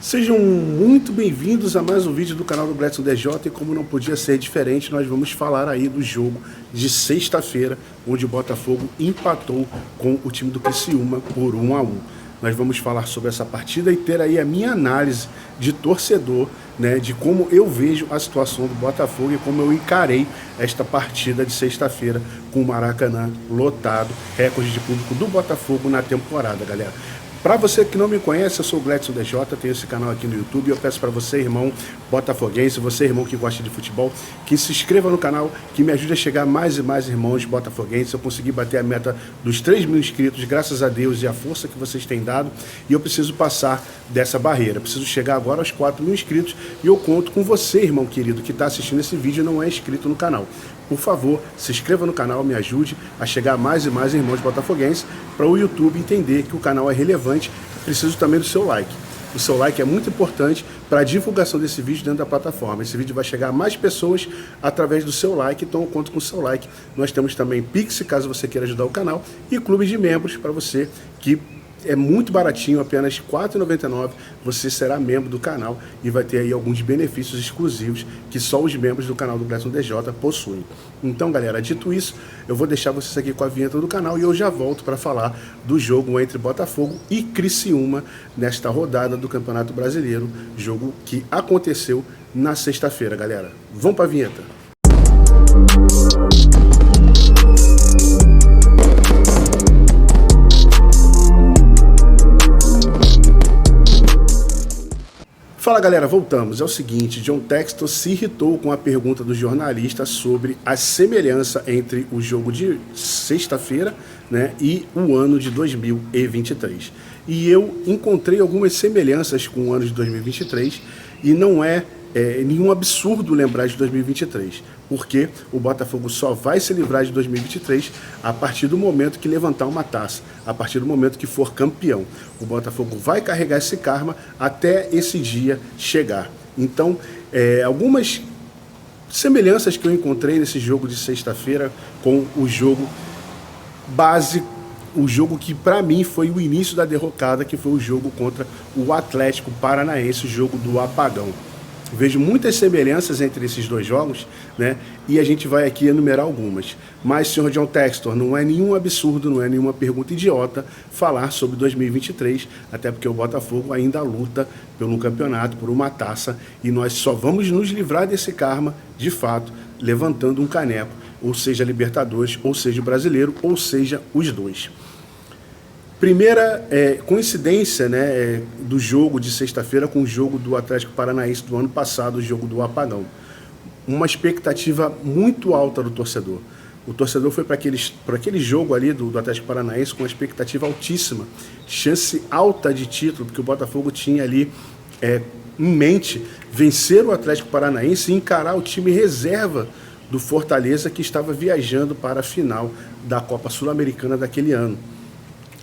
Sejam muito bem-vindos a mais um vídeo do canal do Gledson DJ e como não podia ser diferente, nós vamos falar aí do jogo de sexta-feira, onde o Botafogo empatou com o time do Criciúma por 1-1. Nós vamos falar sobre essa partida e ter aí a minha análise de torcedor, né, de como eu vejo a situação do Botafogo e como eu encarei esta partida de sexta-feira com o Maracanã lotado, recorde de público do Botafogo na temporada, galera. Para você que não me conhece, eu sou o Gledson DJ, tenho esse canal aqui no YouTube e eu peço para você, irmão botafoguense, você, irmão que gosta de futebol, que se inscreva no canal, que me ajude a chegar a mais e mais irmãos botafoguenses. Eu consegui bater a meta dos 3.000 inscritos, graças a Deus e a força que vocês têm dado, e eu preciso passar dessa barreira, preciso chegar agora aos 4.000 inscritos e eu conto com você, irmão querido, que está assistindo esse vídeo e não é inscrito no canal. Por favor, se inscreva no canal, me ajude a chegar a mais e mais irmãos botafoguenses para o YouTube entender que o canal é relevante. Preciso também do seu like. O seu like é muito importante para a divulgação desse vídeo dentro da plataforma. Esse vídeo vai chegar a mais pessoas através do seu like, então eu conto com o seu like. Nós temos também Pix, caso você queira ajudar o canal, e clube de membros para você que é muito baratinho, apenas R$ 4,99, você será membro do canal e vai ter aí alguns benefícios exclusivos que só os membros do canal do Gledson DJ possuem. Então, galera, dito isso, eu vou deixar vocês aqui com a vinheta do canal e eu já volto para falar do jogo entre Botafogo e Criciúma nesta rodada do Campeonato Brasileiro, jogo que aconteceu na sexta-feira, galera. Vamos para a vinheta. Fala galera, voltamos. É o seguinte, John Textor se irritou com a pergunta do jornalista sobre a semelhança entre o jogo de sexta-feira, né, e o ano de 2023. E eu encontrei algumas semelhanças com o ano de 2023 e não é nenhum absurdo lembrar de 2023, porque o Botafogo só vai se livrar de 2023 a partir do momento que levantar uma taça, a partir do momento que for campeão. O Botafogo vai carregar esse karma até esse dia chegar. Então, algumas semelhanças que eu encontrei nesse jogo de sexta-feira com o jogo básico, o jogo que para mim foi o início da derrocada, que foi o jogo contra o Atlético Paranaense, o jogo do apagão. Vejo muitas semelhanças entre esses dois jogos, né? E a gente vai aqui enumerar algumas. Mas, senhor John Textor, não é nenhum absurdo, não é nenhuma pergunta idiota falar sobre 2023, até porque o Botafogo ainda luta pelo campeonato, por uma taça, e nós só vamos nos livrar desse karma, de fato, levantando um caneco, ou seja, Libertadores, ou seja, Brasileiro, ou seja, os dois. Primeira coincidência, né, do jogo de sexta-feira com o jogo do Atlético Paranaense do ano passado, o jogo do apagão. Uma expectativa muito alta do torcedor. O torcedor foi para aquele jogo ali do Atlético Paranaense com uma expectativa altíssima, chance alta de título, porque o Botafogo tinha ali em mente vencer o Atlético Paranaense e encarar o time reserva do Fortaleza, que estava viajando para a final da Copa Sul-Americana daquele ano.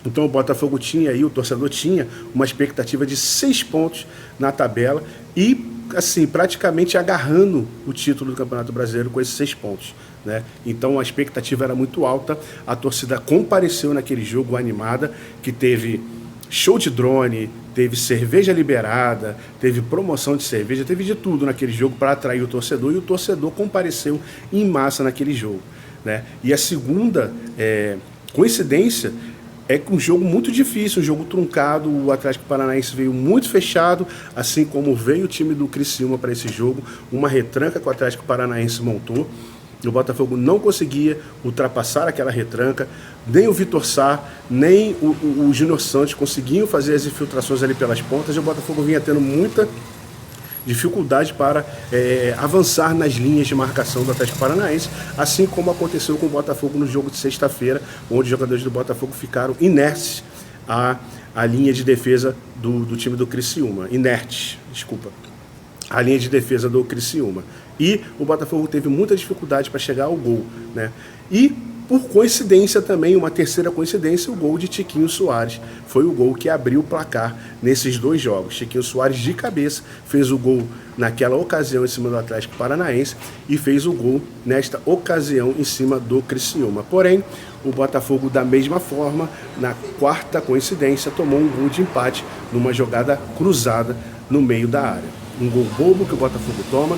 Então o Botafogo tinha aí, o torcedor tinha uma expectativa de 6 pontos na tabela e, assim, praticamente agarrando o título do Campeonato Brasileiro com esses 6 pontos, né? Então a expectativa era muito alta, a torcida compareceu naquele jogo animada, que teve show de drone, teve cerveja liberada, teve promoção de cerveja, teve de tudo naquele jogo para atrair o torcedor, e o torcedor compareceu em massa naquele jogo, né? E a segunda coincidência é um jogo muito difícil, um jogo truncado. O Atlético Paranaense veio muito fechado, assim como veio o time do Criciúma para esse jogo, uma retranca que o Atlético Paranaense montou. O Botafogo não conseguia ultrapassar aquela retranca, nem o Vitor Sá, nem o Júnior Santos conseguiam fazer as infiltrações ali pelas pontas, e o Botafogo vinha tendo muita dificuldade para avançar nas linhas de marcação do Atlético Paranaense, assim como aconteceu com o Botafogo no jogo de sexta-feira, onde os jogadores do Botafogo ficaram inertes à linha de defesa do time do Criciúma. A linha de defesa do Criciúma. E o Botafogo teve muita dificuldade para chegar ao gol, né? E, por coincidência também, uma terceira coincidência, o gol de Tiquinho Soares. Foi o gol que abriu o placar nesses dois jogos. Tiquinho Soares, de cabeça, fez o gol naquela ocasião em cima do Atlético Paranaense e fez o gol nesta ocasião em cima do Criciúma. Porém, o Botafogo, da mesma forma, na quarta coincidência, tomou um gol de empate numa jogada cruzada no meio da área. Um gol bobo que o Botafogo toma,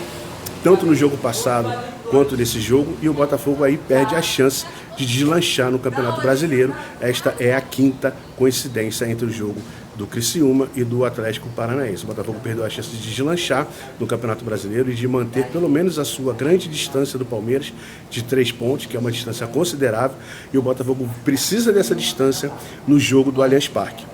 tanto no jogo passado quanto nesse jogo, e o Botafogo aí perde a chance de deslanchar no Campeonato Brasileiro. Esta é a quinta coincidência entre o jogo do Criciúma e do Atlético Paranaense. O Botafogo perdeu a chance de deslanchar no Campeonato Brasileiro e de manter pelo menos a sua grande distância do Palmeiras de 3 pontos, que é uma distância considerável, e o Botafogo precisa dessa distância no jogo do Allianz Parque.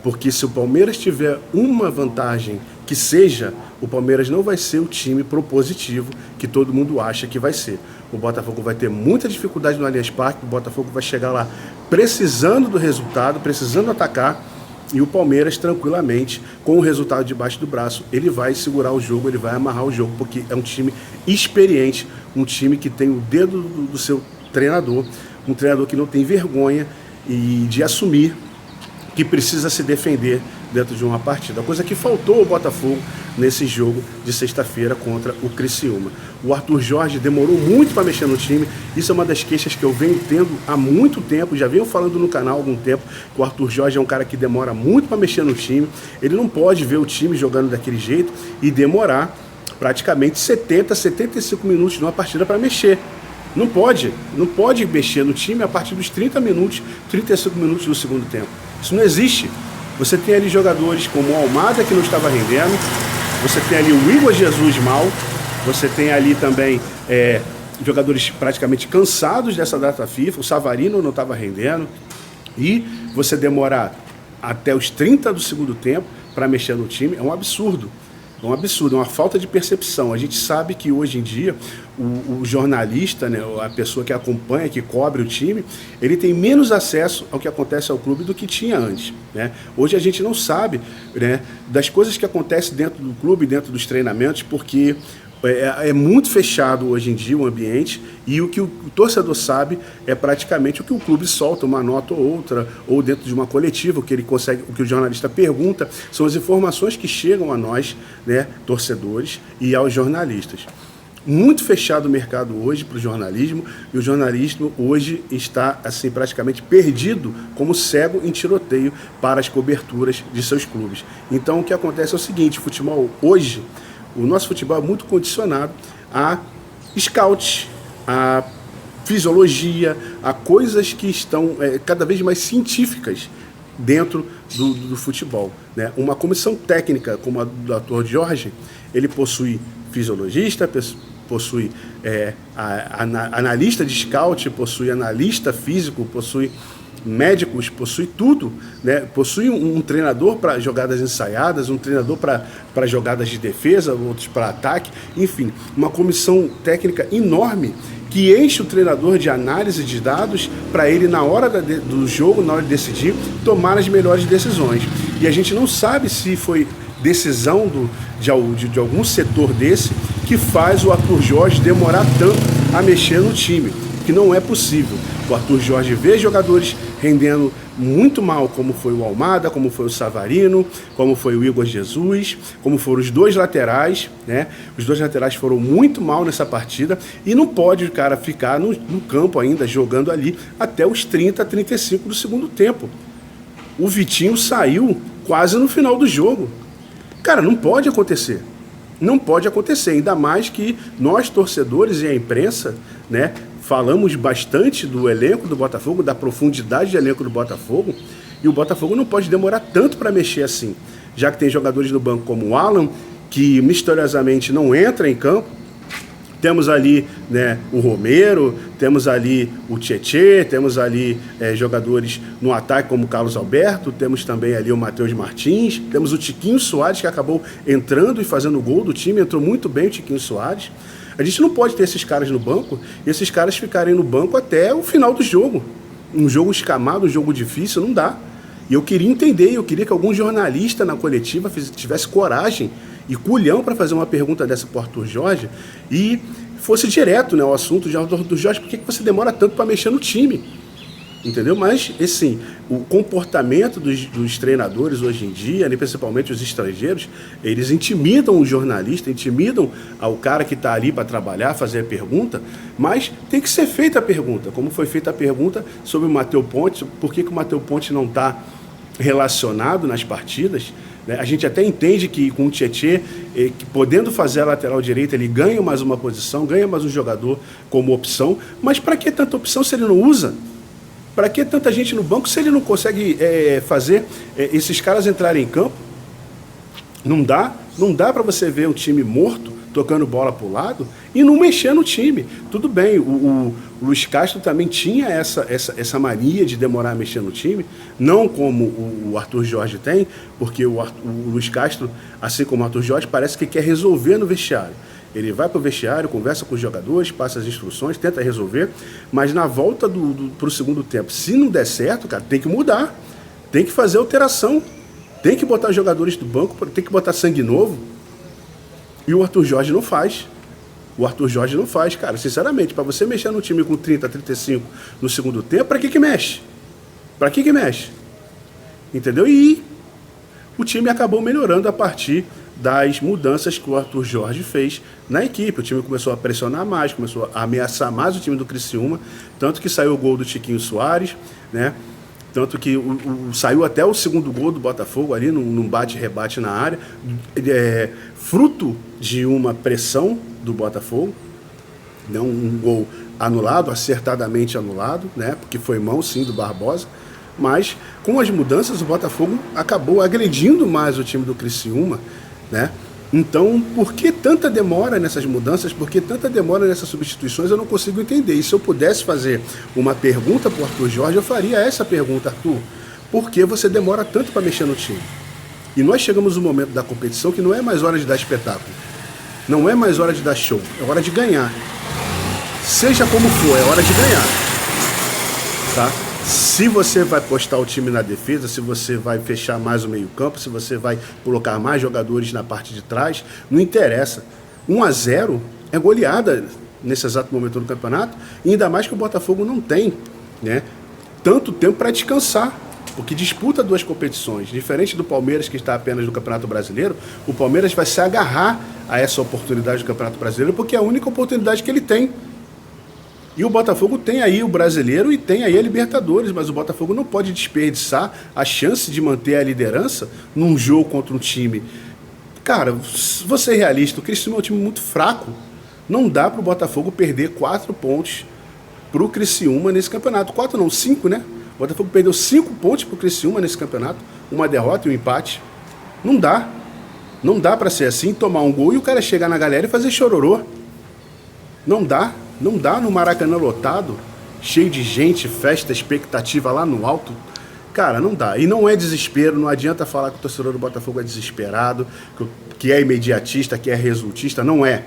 Porque se o Palmeiras tiver uma vantagem que seja, o Palmeiras não vai ser o time propositivo que todo mundo acha que vai ser. O Botafogo vai ter muita dificuldade no Allianz Parque, o Botafogo vai chegar lá precisando do resultado, precisando atacar, e o Palmeiras, tranquilamente, com o resultado debaixo do braço, ele vai segurar o jogo, ele vai amarrar o jogo, porque é um time experiente, um time que tem o dedo do seu treinador, um treinador que não tem vergonha de assumir que precisa se defender dentro de uma partida. A coisa que faltou ao Botafogo nesse jogo de sexta-feira contra o Criciúma. O Arthur Jorge demorou muito para mexer no time. Isso é uma das queixas que eu venho tendo há muito tempo, já venho falando no canal há algum tempo, que o Arthur Jorge é um cara que demora muito para mexer no time. Ele não pode ver o time jogando daquele jeito e demorar praticamente 70, 75 minutos numa partida para mexer. Não pode mexer no time a partir dos 30 minutos, 35 minutos do segundo tempo. Isso não existe. Você tem ali jogadores como o Almada, que não estava rendendo, você tem ali o Igor Jesus mal, você tem ali também jogadores praticamente cansados dessa data FIFA, o Savarino não estava rendendo, e você demorar até os 30 do segundo tempo para mexer no time, é um absurdo. É um absurdo, é uma falta de percepção. A gente sabe que hoje em dia o jornalista, né, a pessoa que acompanha, que cobre o time, ele tem menos acesso ao que acontece ao clube do que tinha antes, né? Hoje a gente não sabe, né, das coisas que acontecem dentro do clube, dentro dos treinamentos, porque é muito fechado hoje em dia o ambiente, e o que o torcedor sabe é praticamente o que o clube solta, uma nota ou outra, ou dentro de uma coletiva, o que ele consegue, o que o jornalista pergunta, são as informações que chegam a nós, né, torcedores, e aos jornalistas. Muito fechado o mercado hoje para o jornalismo, e o jornalismo hoje está assim praticamente perdido, como cego em tiroteio para as coberturas de seus clubes. Então o que acontece é o seguinte: o futebol hoje, o nosso futebol é muito condicionado a scouts, a fisiologia, a coisas que estão cada vez mais científicas dentro do futebol, né? Uma comissão técnica como a do Arthur Jorge, ele possui fisiologista, possui analista de scout, possui analista físico, possui médicos, possui tudo, né? Possui um treinador para jogadas ensaiadas, um treinador para jogadas de defesa, outros para ataque, enfim, uma comissão técnica enorme que enche o treinador de análise de dados para ele, na hora do jogo, na hora de decidir, tomar as melhores decisões. E a gente não sabe se foi decisão de algum setor desse que faz o Arthur Jorge demorar tanto a mexer no time, que não é possível. O Arthur Jorge vê jogadores rendendo muito mal, como foi o Almada, como foi o Savarino, como foi o Igor Jesus, como foram os dois laterais, né? Os dois laterais foram muito mal nessa partida, e não pode o cara ficar no campo ainda, jogando ali, até os 30, 35 do segundo tempo. O Vitinho saiu quase no final do jogo. Cara, não pode acontecer. Não pode acontecer, ainda mais que nós, torcedores e a imprensa, né, falamos bastante do elenco do Botafogo, da profundidade de elenco do Botafogo, e o Botafogo não pode demorar tanto para mexer assim, já que tem jogadores no banco como o Alan, que misteriosamente não entra em campo. Temos ali, né, o Romero, temos ali o Tietê, temos ali jogadores no ataque como o Carlos Alberto, temos também ali o Matheus Martins, temos o Tiquinho Soares, que acabou entrando e fazendo o gol do time, entrou muito bem o Tiquinho Soares. A gente não pode ter esses caras no banco e esses caras ficarem no banco até o final do jogo. Um jogo escamado, um jogo difícil, não dá. E eu queria entender, eu queria que algum jornalista na coletiva tivesse coragem e culhão para fazer uma pergunta dessa para o Arthur Jorge e fosse direto, né, ao assunto de Arthur Jorge: por que você demora tanto para mexer no time? Entendeu? Mas, assim, o comportamento dos treinadores hoje em dia, né, principalmente os estrangeiros, eles intimidam o jornalista, intimidam ao cara que está ali para trabalhar, fazer a pergunta, mas tem que ser feita a pergunta, como foi feita a pergunta sobre o Matheus Ponte, por que o Matheus Ponte não está relacionado nas partidas, né? A gente até entende que com o Tietê, que podendo fazer a lateral direita, ele ganha mais uma posição, ganha mais um jogador como opção, mas para que tanta opção se ele não usa? Para que tanta gente no banco se ele não consegue fazer esses caras entrarem em campo? Não dá para você ver um time morto tocando bola para o lado e não mexer no time. Tudo bem, o Luiz Castro também tinha essa mania de demorar a mexer no time, não como o Arthur Jorge tem, porque o Luiz Castro, assim como o Arthur Jorge, parece que quer resolver no vestiário. Ele vai para o vestiário, conversa com os jogadores, passa as instruções, tenta resolver, mas na volta para o segundo tempo, se não der certo, cara, tem que mudar, tem que fazer alteração, tem que botar jogadores do banco, tem que botar sangue novo. E o Arthur Jorge não faz. O Arthur Jorge não faz, cara. Sinceramente, para você mexer no time com 30, 35 no segundo tempo, para que mexe? Para que mexe? Entendeu? E o time acabou melhorando a partir das mudanças que o Arthur Jorge fez na equipe. O time começou a pressionar mais, começou a ameaçar mais o time do Criciúma, tanto que saiu o gol do Tiquinho Soares, né? Tanto que saiu até o segundo gol do Botafogo ali, num bate-rebate na área, fruto de uma pressão do Botafogo, né? Um gol anulado, acertadamente anulado, né? Porque foi mão sim do Barbosa, mas com as mudanças o Botafogo acabou agredindo mais o time do Criciúma, né? Então, por que tanta demora nessas mudanças? Por que tanta demora nessas substituições? Eu não consigo entender. E se eu pudesse fazer uma pergunta para o Arthur Jorge, eu faria essa pergunta: Arthur, por que você demora tanto para mexer no time? E nós chegamos no momento da competição que não é mais hora de dar espetáculo, não é mais hora de dar show, é hora de ganhar. Seja como for, é hora de ganhar, tá? Se você vai postar o time na defesa, se você vai fechar mais o meio-campo, se você vai colocar mais jogadores na parte de trás, não interessa. 1-0 é goleada nesse exato momento do campeonato, e ainda mais que o Botafogo não tem, né, tanto tempo para descansar, porque disputa duas competições. Diferente do Palmeiras, que está apenas no Campeonato Brasileiro, o Palmeiras vai se agarrar a essa oportunidade do Campeonato Brasileiro, porque é a única oportunidade que ele tem. E o Botafogo tem aí o Brasileiro e tem aí a Libertadores, mas o Botafogo não pode desperdiçar a chance de manter a liderança num jogo contra um time. Cara, vou ser realista, o Criciúma é um time muito fraco. Não dá para o Botafogo perder 4 pontos para o Criciúma nesse campeonato. 4 não, 5, né? O Botafogo perdeu 5 pontos para o Criciúma nesse campeonato, uma derrota e um empate. Não dá. Não dá para ser assim, tomar um gol e o cara chegar na galera e fazer chororô. Não dá. Não dá no Maracanã lotado, cheio de gente, festa, expectativa lá no alto. Cara, não dá. E não é desespero, não adianta falar que o torcedor do Botafogo é desesperado, que é imediatista, que é resultista. Não é.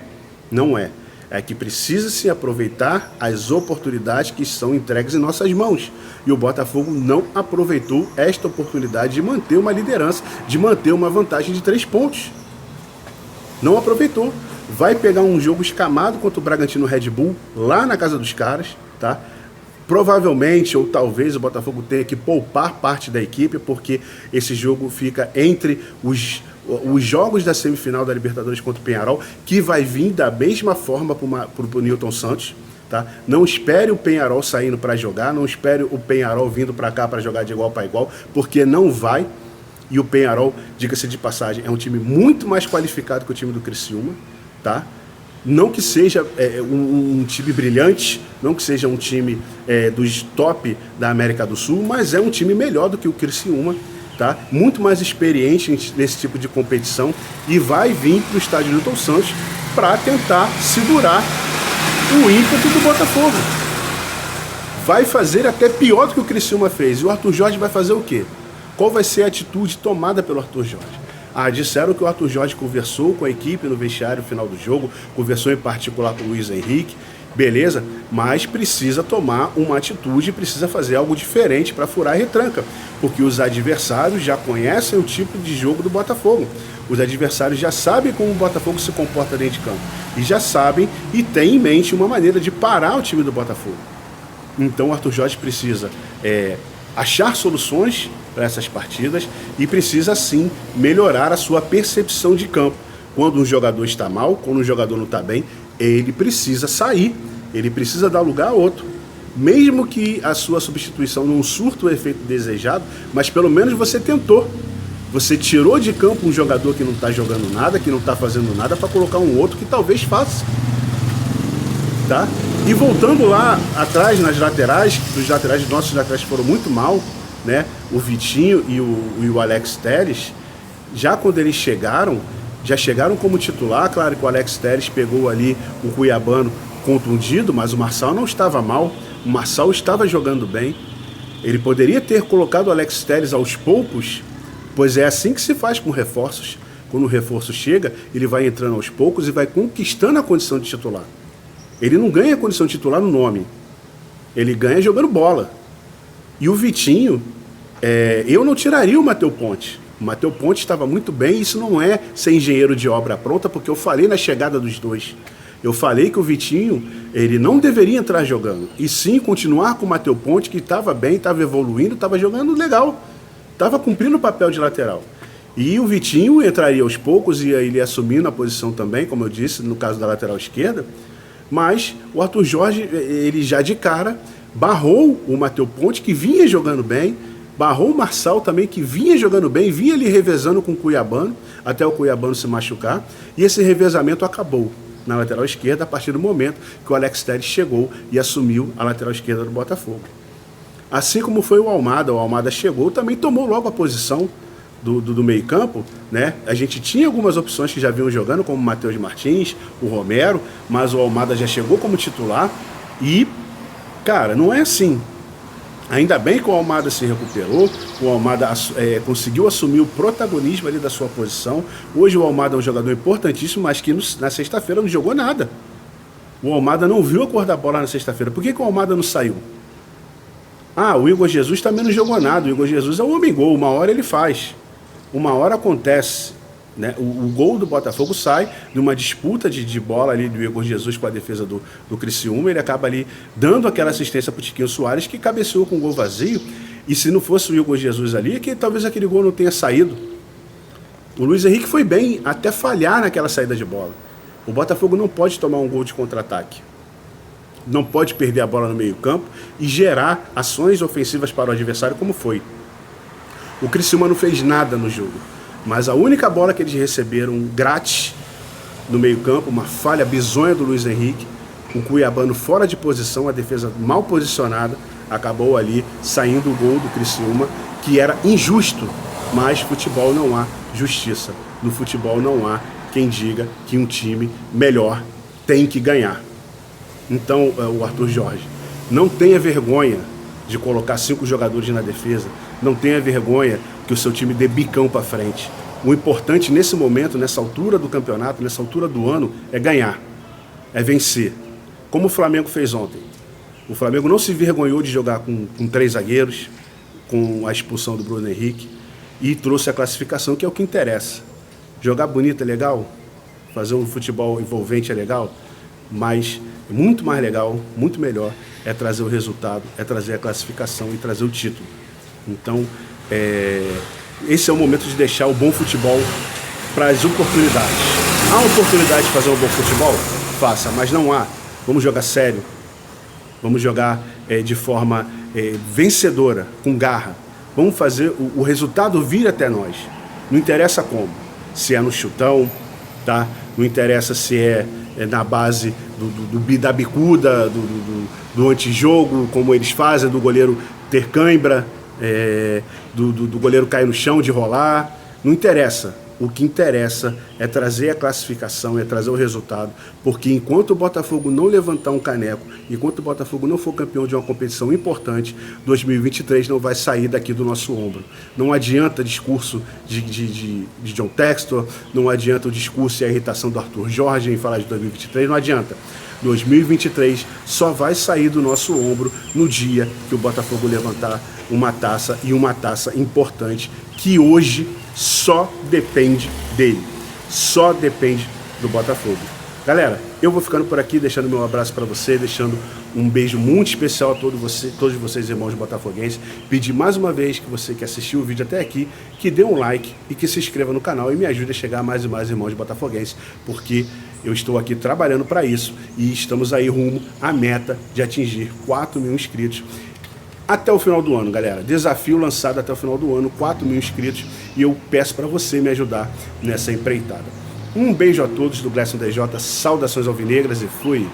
Não é. É que precisa se aproveitar as oportunidades que são entregues em nossas mãos. E o Botafogo não aproveitou esta oportunidade de manter uma liderança, de manter uma vantagem de 3 pontos. Não aproveitou. Vai pegar um jogo escamado contra o Bragantino Red Bull, lá na casa dos caras, tá? Provavelmente, ou talvez, o Botafogo tenha que poupar parte da equipe, porque esse jogo fica entre os jogos da semifinal da Libertadores contra o Peñarol, que vai vir da mesma forma para o Nilton Santos, tá? Não espere o Peñarol saindo para jogar, não espere o Peñarol vindo para cá para jogar de igual para igual, porque não vai. E o Peñarol, diga-se de passagem, é um time muito mais qualificado que o time do Criciúma, tá? Não que seja um time brilhante, não que seja um time dos top da América do Sul, mas é um time melhor do que o Criciúma, tá? Muito mais experiente nesse tipo de competição e vai vir para o estádio Nilton Santos para tentar segurar o ímpeto do Botafogo. Vai fazer até pior do que o Criciúma fez. E o Arthur Jorge vai fazer o quê? Qual vai ser a atitude tomada pelo Arthur Jorge? Disseram que o Arthur Jorge conversou com a equipe no vestiário no final do jogo, conversou em particular com o Luiz Henrique, beleza, mas precisa tomar uma atitude, precisa fazer algo diferente para furar a retranca, porque os adversários já conhecem o tipo de jogo do Botafogo. Os adversários já sabem como o Botafogo se comporta dentro de campo, e já sabem e têm em mente uma maneira de parar o time do Botafogo. Então o Arthur Jorge precisa achar soluções para essas partidas e precisa sim melhorar a sua percepção de campo. Quando um jogador está mal, quando um jogador não está bem, ele precisa sair, ele precisa dar lugar a outro. Mesmo que a sua substituição não surta o efeito desejado, mas pelo menos você tentou. Você tirou de campo um jogador que não está jogando nada, que não está fazendo nada, para colocar um outro que talvez faça. Tá? E voltando lá atrás, nas laterais, nossos laterais foram muito mal, né? O Vitinho e o Alex Telles, já quando eles chegaram, já chegaram como titular. Claro que o Alex Telles pegou ali o cuiabano contundido, mas o Marçal não estava mal, o Marçal estava jogando bem. Ele poderia ter colocado o Alex Telles aos poucos, pois é assim que se faz com reforços. Quando o reforço chega, ele vai entrando aos poucos e vai conquistando a condição de titular. Ele não ganha a condição de titular no nome, ele ganha jogando bola. E o Vitinho, eu não tiraria o Matheus Ponte. O Matheus Ponte estava muito bem, isso não é ser engenheiro de obra pronta, porque eu falei na chegada dos dois. Eu falei que o Vitinho, ele não deveria entrar jogando, e sim continuar com o Matheus Ponte, que estava bem, estava evoluindo, estava jogando legal, estava cumprindo o papel de lateral. E o Vitinho entraria aos poucos, e ele assumindo a posição também, como eu disse, no caso da lateral esquerda. Mas o Arthur Jorge, ele já de cara, barrou o Matheus Ponte, que vinha jogando bem, barrou o Marçal também, que vinha jogando bem, vinha ali revezando com o cuiabano, até o cuiabano se machucar, e esse revezamento acabou na lateral esquerda a partir do momento que o Alex Telles chegou e assumiu a lateral esquerda do Botafogo. Assim como foi o Almada chegou, também tomou logo a posição do meio campo, né? A gente tinha algumas opções que já vinham jogando, como o Matheus Martins, o Romero, mas o Almada já chegou como titular e, cara, não é assim. Ainda bem que o Almada se recuperou, o Almada conseguiu assumir o protagonismo ali da sua posição. Hoje o Almada é um jogador importantíssimo, mas que na sexta-feira não jogou nada. O Almada não viu a cor da bola na sexta-feira. Por que o Almada não saiu? O Igor Jesus também não jogou nada. O Igor Jesus é um homem-gol, uma hora ele faz. Uma hora acontece, né? O gol do Botafogo sai de uma disputa de bola ali do Igor Jesus com a defesa do Criciúma. Ele acaba ali dando aquela assistência para o Tiquinho Soares, que cabeceou com um gol vazio. E se não fosse o Igor Jesus ali, talvez aquele gol não tenha saído. O Luiz Henrique foi bem até falhar naquela saída de bola. O Botafogo não pode tomar um gol de contra-ataque. Não pode perder a bola no meio-campo e gerar ações ofensivas para o adversário, como foi. O Criciúma não fez nada no jogo, mas a única bola que eles receberam grátis no meio-campo, uma falha bizonha do Luiz Henrique, o cuiabano fora de posição, a defesa mal posicionada, acabou ali saindo o gol do Criciúma, que era injusto, mas futebol não há justiça. No futebol não há quem diga que um time melhor tem que ganhar. Então, o Arthur Jorge, não tenha vergonha de colocar 5 jogadores na defesa, não tenha vergonha que o seu time dê bicão para frente. O importante nesse momento, nessa altura do campeonato, nessa altura do ano, é ganhar, é vencer. Como o Flamengo fez ontem. O Flamengo não se vergonhou de jogar com 3 zagueiros, com a expulsão do Bruno Henrique, e trouxe a classificação, que é o que interessa. Jogar bonito é legal, fazer um futebol envolvente é legal, mas muito mais legal, muito melhor é trazer o resultado, é trazer a classificação e trazer o título. Então, esse é o momento de deixar o bom futebol para as oportunidades. Há oportunidade de fazer um bom futebol? Faça, mas não há. Vamos jogar sério, vamos jogar de forma vencedora, com garra. Vamos fazer o resultado vir até nós. Não interessa como, se é no chutão, tá? Não interessa se é na base da bicuda, do antijogo, como eles fazem, do goleiro ter cãibra, do goleiro cair no chão, de rolar. Não interessa. O que interessa é trazer a classificação, é trazer o resultado, porque enquanto o Botafogo não levantar um caneco, enquanto o Botafogo não for campeão de uma competição importante, 2023 não vai sair daqui do nosso ombro. Não adianta discurso de John Textor, não adianta o discurso e a irritação do Arthur Jorge em falar de 2023, não adianta. 2023 só vai sair do nosso ombro no dia que o Botafogo levantar uma taça, e uma taça importante, que hoje só depende dele, só depende do Botafogo. Galera, eu vou ficando por aqui, deixando meu abraço para você, deixando um beijo muito especial a todos vocês, irmãos botafoguenses. Pedir mais uma vez que você que assistiu o vídeo até aqui, que dê um like e que se inscreva no canal e me ajude a chegar a mais e mais irmãos botafoguenses, porque eu estou aqui trabalhando para isso e estamos aí rumo à meta de atingir 4 mil inscritos. até o final do ano, galera. Desafio lançado até o final do ano, 4.000 inscritos, e eu peço para você me ajudar nessa empreitada. Um beijo a todos do Gleison DJ, saudações alvinegras e fui!